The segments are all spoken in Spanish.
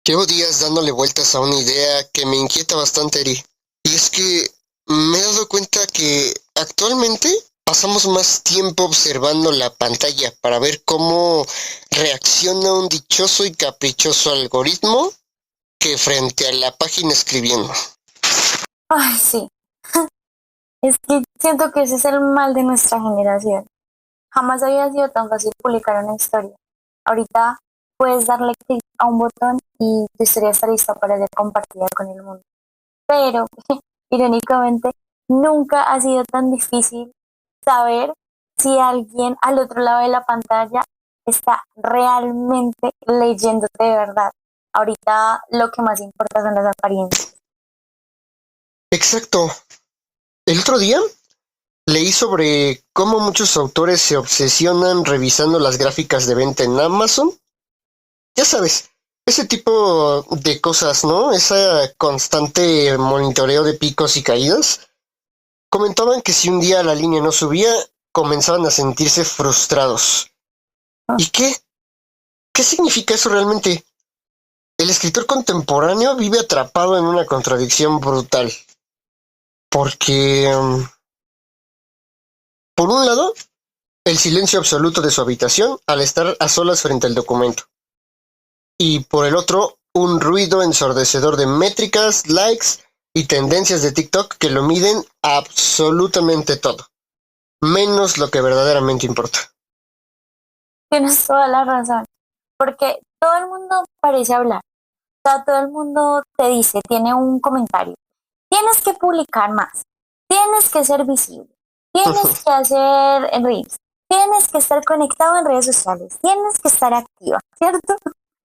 Llevo días dándole vueltas a una idea que me inquieta bastante, Eri. Y es que me he dado cuenta que actualmente pasamos más tiempo observando la pantalla para ver cómo reacciona un dichoso y caprichoso algoritmo que frente a la página escribiendo. Ay, sí, es que siento que ese es el mal de nuestra generación. Jamás había sido tan fácil publicar una historia. Ahorita puedes darle clic a un botón y tu historia está lista para ser compartida con el mundo. Pero, irónicamente, nunca ha sido tan difícil saber si alguien al otro lado de la pantalla está realmente leyéndote de verdad. Ahorita lo que más importa son las apariencias. Exacto. El otro día leí sobre cómo muchos autores se obsesionan revisando las gráficas de venta en Amazon. Ya sabes, ese tipo de cosas, ¿no? Esa constante monitoreo de picos y caídas. Comentaban que si un día la línea no subía, comenzaban a sentirse frustrados. ¿Y qué? ¿Qué significa eso realmente? El escritor contemporáneo vive atrapado en una contradicción brutal. Porque, por un lado, el silencio absoluto de su habitación al estar a solas frente al documento. Y por el otro, un ruido ensordecedor de métricas, likes y tendencias de TikTok que lo miden absolutamente todo, menos lo que verdaderamente importa. Tienes toda la razón, porque todo el mundo parece hablar, o sea, todo el mundo te dice, tiene un comentario, tienes que publicar más, tienes que ser visible, tienes que hacer reels, tienes que estar conectado en redes sociales, tienes que estar activa, ¿cierto?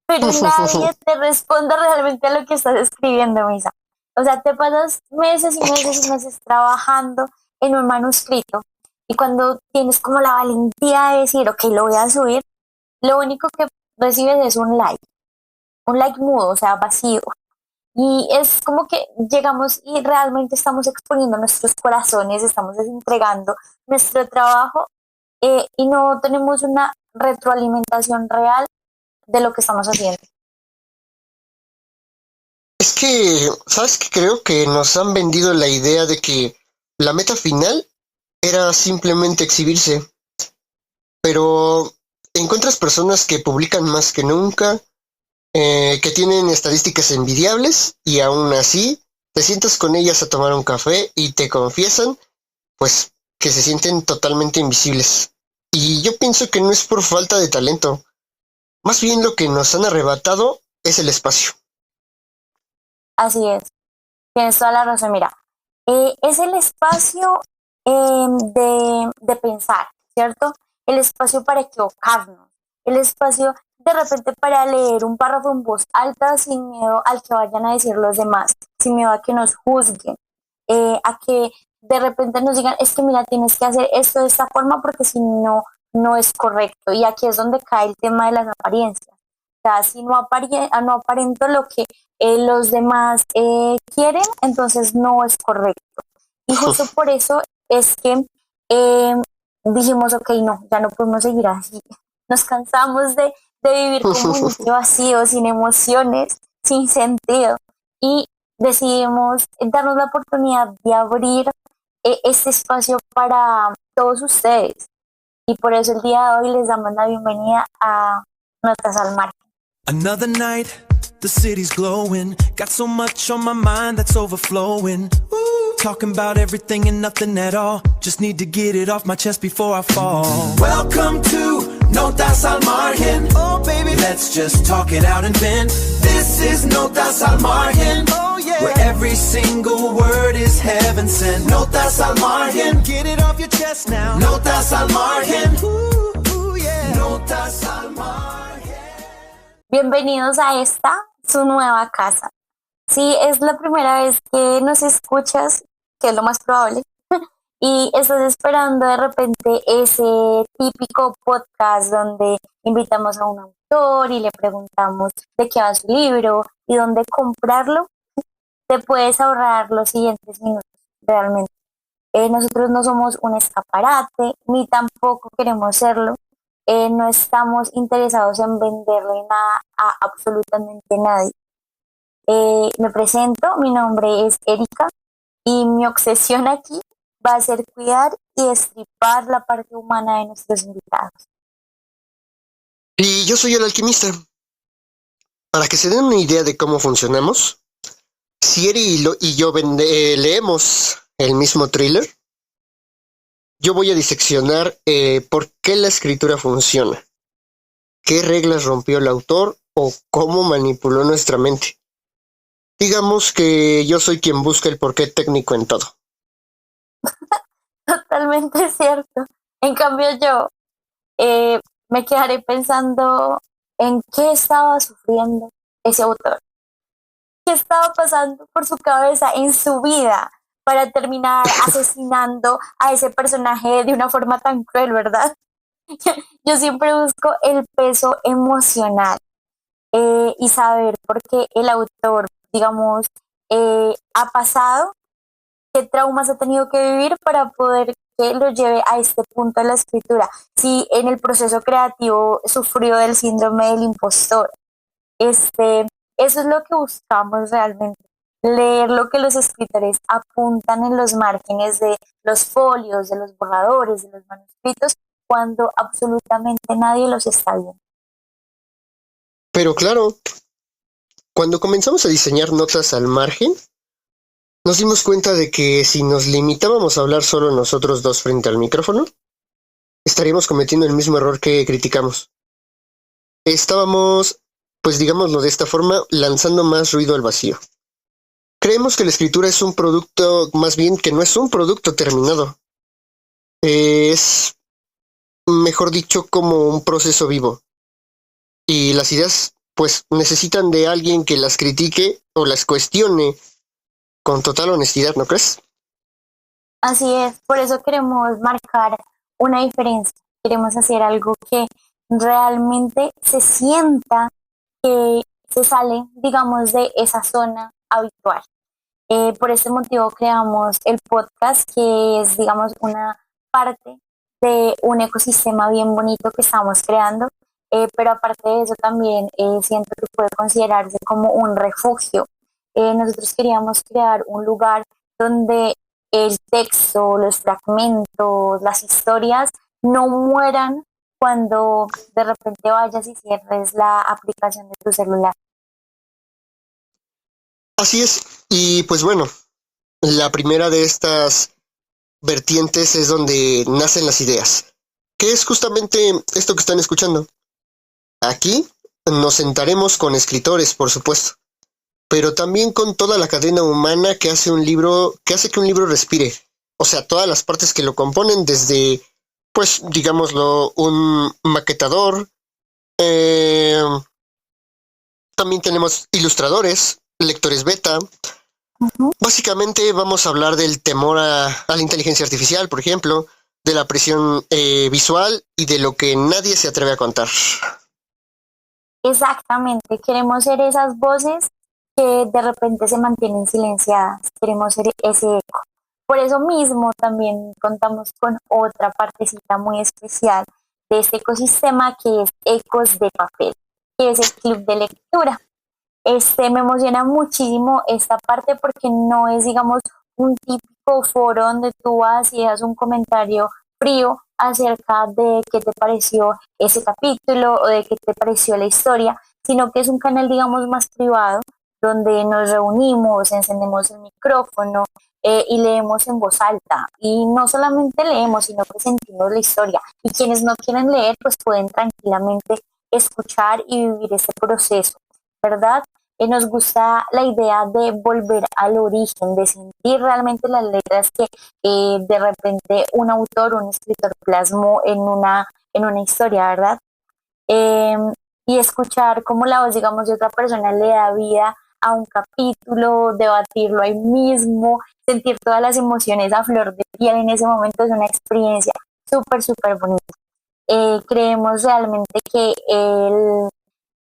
Pero nadie te responde realmente a lo que estás escribiendo, Misa. O sea, te pasas meses y meses y meses trabajando en un manuscrito y cuando tienes como la valentía de decir, ok, lo voy a subir, lo único que recibes es un like mudo, o sea, vacío. Y es como que llegamos y realmente estamos exponiendo nuestros corazones, estamos desentregando nuestro trabajo y no tenemos una retroalimentación real de lo que estamos haciendo. Es que, ¿sabes qué? Creo que nos han vendido la idea de que la meta final era simplemente exhibirse, pero encuentras personas que publican más que nunca, que tienen estadísticas envidiables y aún así te sientas con ellas a tomar un café y te confiesan, pues, que se sienten totalmente invisibles. Y yo pienso que no es por falta de talento, más bien lo que nos han arrebatado es el espacio. Así es, tienes toda la razón. Mira, es el espacio de pensar, ¿cierto? El espacio para equivocarnos, el espacio de repente para leer un párrafo en voz alta sin miedo al que vayan a decir los demás, sin miedo a que nos juzguen, a que de repente nos digan, es que mira, tienes que hacer esto de esta forma porque si no, no es correcto. Y aquí es donde cae el tema de las apariencias. O sea, si no aparento lo que los demás quieren, entonces no es correcto. Y justo por eso es que eh, dijimos, ok, no, ya no podemos seguir así. Nos cansamos de vivir como en ese vacío, sin emociones, sin sentido. Y decidimos darnos la oportunidad de abrir este espacio para todos ustedes. Y por eso el día de hoy les damos la bienvenida a Notas al Mar. Another night, the city's glowing. Got so much on my mind that's overflowing. Ooh, talking about everything and nothing at all. Just need to get it off my chest before I fall. Welcome to Notas al Margen. Oh, baby, let's just talk it out and vent. This is Notas al Margen. Oh, yeah. Where every single word is heaven sent. Notas al Margen. Get it off your chest now. Notas al Margen. Ooh, yeah. Notas al Margen. Bienvenidos a esta, su nueva casa. Si es la primera vez que nos escuchas, que es lo más probable, y estás esperando de repente ese típico podcast donde invitamos a un autor y le preguntamos de qué va su libro y dónde comprarlo, te puedes ahorrar los siguientes minutos, realmente. Nosotros no somos un escaparate, ni tampoco queremos serlo. No estamos interesados en venderle nada a absolutamente nadie. Me presento, mi nombre es Erika y mi obsesión aquí va a ser cuidar y destripar la parte humana de nuestros invitados. Y yo soy el alquimista. Para que se den una idea de cómo funcionamos, si Eri y yo leemos el mismo thriller, yo voy a diseccionar por qué la escritura funciona, qué reglas rompió el autor o cómo manipuló nuestra mente. Digamos que yo soy quien busca el porqué técnico en todo. Totalmente cierto. En cambio yo me quedaré pensando en qué estaba sufriendo ese autor, qué estaba pasando por su cabeza en su vida para terminar asesinando a ese personaje de una forma tan cruel, ¿verdad? Yo siempre busco el peso emocional y saber por qué el autor, digamos, ha pasado, qué traumas ha tenido que vivir para poder que lo lleve a este punto de la escritura. Si en el proceso creativo sufrió del síndrome del impostor, eso es lo que buscamos realmente. Leer lo que los escritores apuntan en los márgenes de los folios, de los borradores, de los manuscritos, cuando absolutamente nadie los está viendo. Pero claro, cuando comenzamos a diseñar notas al margen, nos dimos cuenta de que si nos limitábamos a hablar solo nosotros dos frente al micrófono, estaríamos cometiendo el mismo error que criticamos. Estábamos, pues digámoslo de esta forma, lanzando más ruido al vacío. Creemos que la escritura es un producto, más bien que no es un producto terminado. Es, mejor dicho, como un proceso vivo. Y las ideas, pues, necesitan de alguien que las critique o las cuestione con total honestidad, ¿no crees? Así es, por eso queremos marcar una diferencia, queremos hacer algo que realmente se sienta que se sale, digamos, de esa zona habitual. Por este motivo creamos el podcast, que es, digamos, una parte de un ecosistema bien bonito que estamos creando, pero aparte de eso también siento que puede considerarse como un refugio. Nosotros queríamos crear un lugar donde el texto, los fragmentos, las historias no mueran cuando de repente vayas y cierres la aplicación de tu celular. Así es. Y pues bueno, la primera de estas vertientes es donde nacen las ideas, que es justamente esto que están escuchando. Aquí nos sentaremos con escritores, por supuesto, pero también con toda la cadena humana que hace que un libro respire. O sea, todas las partes que lo componen, desde, pues, digámoslo, un maquetador. También tenemos ilustradores, lectores beta. Uh-huh. Básicamente vamos a hablar del temor a la inteligencia artificial, por ejemplo, de la presión visual y de lo que nadie se atreve a contar. Exactamente, queremos ser esas voces que de repente se mantienen silenciadas, queremos ser ese eco. Por eso mismo también contamos con otra partecita muy especial de este ecosistema, que es Ecos de Papel, que es el club de lectura. Me emociona muchísimo esta parte porque no es, digamos, un típico foro donde tú vas y das un comentario frío acerca de qué te pareció ese capítulo o de qué te pareció la historia, sino que es un canal, digamos, más privado, donde nos reunimos, encendemos el micrófono y leemos en voz alta. Y no solamente leemos, sino que sentimos la historia. Y quienes no quieren leer, pues pueden tranquilamente escuchar y vivir ese proceso, ¿verdad? Nos gusta la idea de volver al origen, de sentir realmente las letras que de repente un autor, un escritor plasmó en una historia, ¿verdad? Eh, y escuchar cómo la voz, digamos, de otra persona le da vida a un capítulo, debatirlo ahí mismo, sentir todas las emociones a flor de piel en ese momento es una experiencia súper, súper bonita. Creemos realmente que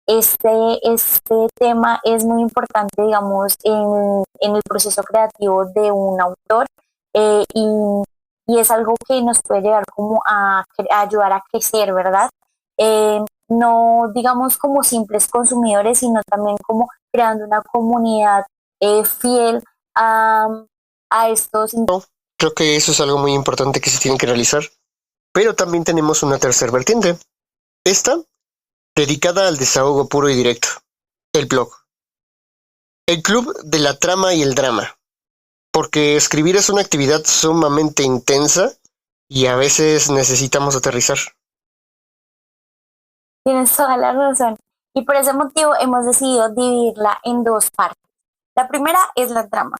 este tema es muy importante, digamos, en el proceso creativo de un autor eh, y, y es algo que nos puede llevar como a ayudar a crecer, ¿verdad? no digamos como simples consumidores, sino también como creando una comunidad fiel a, a estos. Creo que eso es algo muy importante que se tiene que realizar. Pero también tenemos una tercera vertiente. Esta, dedicada al desahogo puro y directo. El blog. El club de la trama y el drama. Porque escribir es una actividad sumamente intensa y a veces necesitamos aterrizar. Tienes toda la razón. Y por ese motivo hemos decidido dividirla en dos partes. La primera es la trama,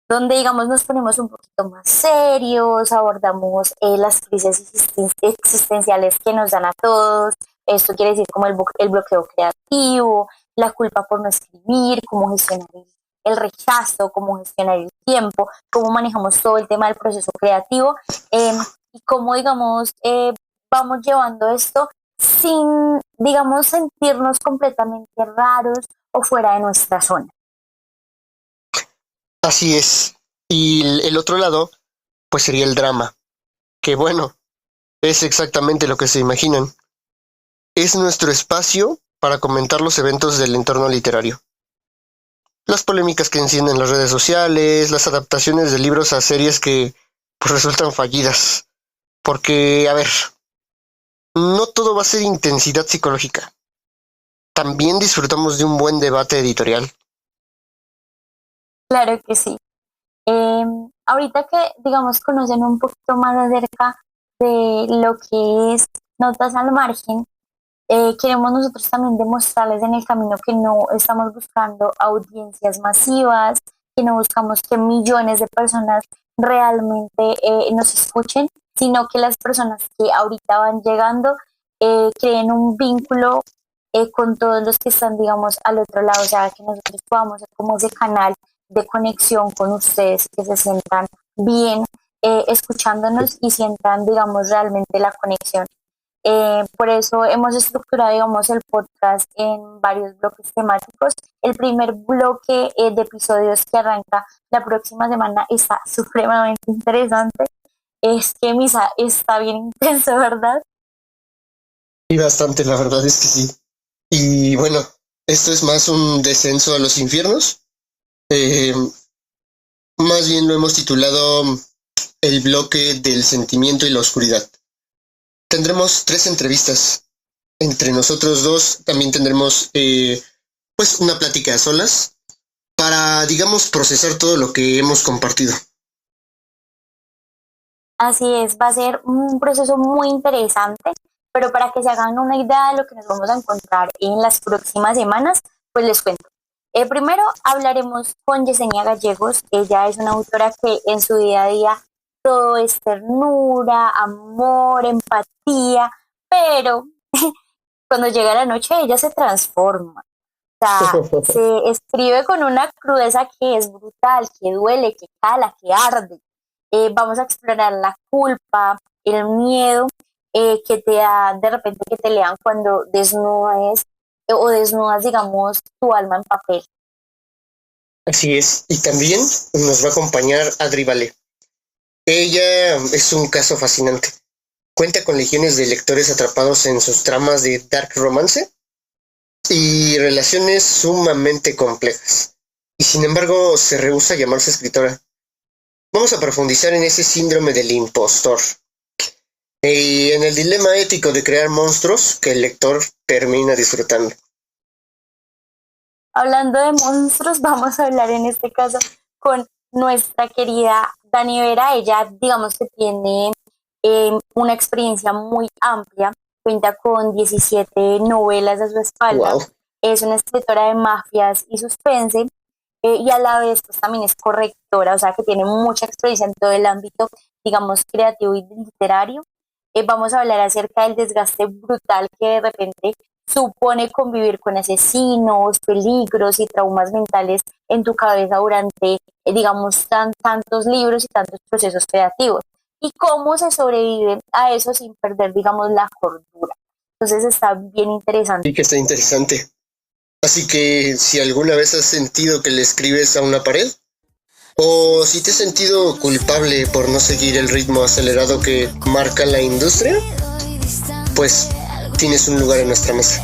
donde digamos nos ponemos un poquito más serios, abordamos las crisis existenciales que nos dan a todos. Esto quiere decir como el bloqueo creativo, la culpa por no escribir, cómo gestionar el rechazo, cómo gestionar el tiempo, cómo manejamos todo el tema del proceso creativo y cómo, digamos, vamos llevando esto sin, digamos, sentirnos completamente raros o fuera de nuestra zona. Así es. Y el otro lado, pues sería el drama. Que bueno, es exactamente lo que se imaginan. Es nuestro espacio para comentar los eventos del entorno literario. Las polémicas que encienden las redes sociales, las adaptaciones de libros a series que pues, resultan fallidas. Porque, a ver, no todo va a ser intensidad psicológica. También disfrutamos de un buen debate editorial. Claro que sí. Ahorita que, digamos, conocen un poquito más acerca de lo que es Notas al Margen, queremos nosotros también demostrarles en el camino que no estamos buscando audiencias masivas, que no buscamos que millones de personas realmente nos escuchen, sino que las personas que ahorita van llegando creen un vínculo con todos los que están, digamos, al otro lado, o sea, que nosotros podamos ser como ese canal de conexión con ustedes, que se sientan bien escuchándonos y sientan, digamos, realmente la conexión. Por eso hemos estructurado, digamos, el podcast en varios bloques temáticos. El primer bloque de episodios que arranca la próxima semana está supremamente interesante. Es que Misa está bien intenso, ¿verdad? Y bastante, la verdad es que sí. Y bueno, esto es más un descenso a los infiernos. Más bien lo hemos titulado El bloque del sentimiento y la oscuridad. Tendremos 3 entrevistas. Entre nosotros dos también tendremos pues una plática a solas para, digamos, procesar todo lo que hemos compartido. Así es, va a ser un proceso muy interesante, pero para que se hagan una idea de lo que nos vamos a encontrar en las próximas semanas, pues les cuento. Primero hablaremos con Yesenia Gallegos. Ella es una autora que en su día a día todo es ternura, amor, empatía, pero cuando llega la noche ella se transforma. O sea, se escribe con una crudeza que es brutal, que duele, que cala, que arde. Vamos a explorar la culpa, el miedo que te da de repente que te lean cuando desnudas o desnudas, digamos, tu alma en papel. Así es. Y también nos va a acompañar Adri Vale. Ella es un caso fascinante. Cuenta con legiones de lectores atrapados en sus tramas de dark romance y relaciones sumamente complejas. Y sin embargo, se rehúsa a llamarse escritora. Vamos a profundizar en ese síndrome del impostor y en el dilema ético de crear monstruos que el lector termina disfrutando. Hablando de monstruos, vamos a hablar en este caso con nuestra querida Dani Vera. Ella, digamos que tiene una experiencia muy amplia, cuenta con 17 novelas a su espalda, Wow. Es una escritora de mafias y suspense, y a la vez pues también es correctora, o sea que tiene mucha experiencia en todo el ámbito, digamos, creativo y literario. Vamos a hablar acerca del desgaste brutal que de repente supone convivir con asesinos, peligros y traumas mentales en tu cabeza durante, digamos, tantos libros y tantos procesos creativos. Y cómo se sobrevive a eso sin perder, digamos, la cordura. Entonces está bien interesante. Sí que está interesante. Así que si alguna vez has sentido que le escribes a una pared, o si te has sentido culpable por no seguir el ritmo acelerado que marca la industria, pues tienes un lugar en nuestra mesa.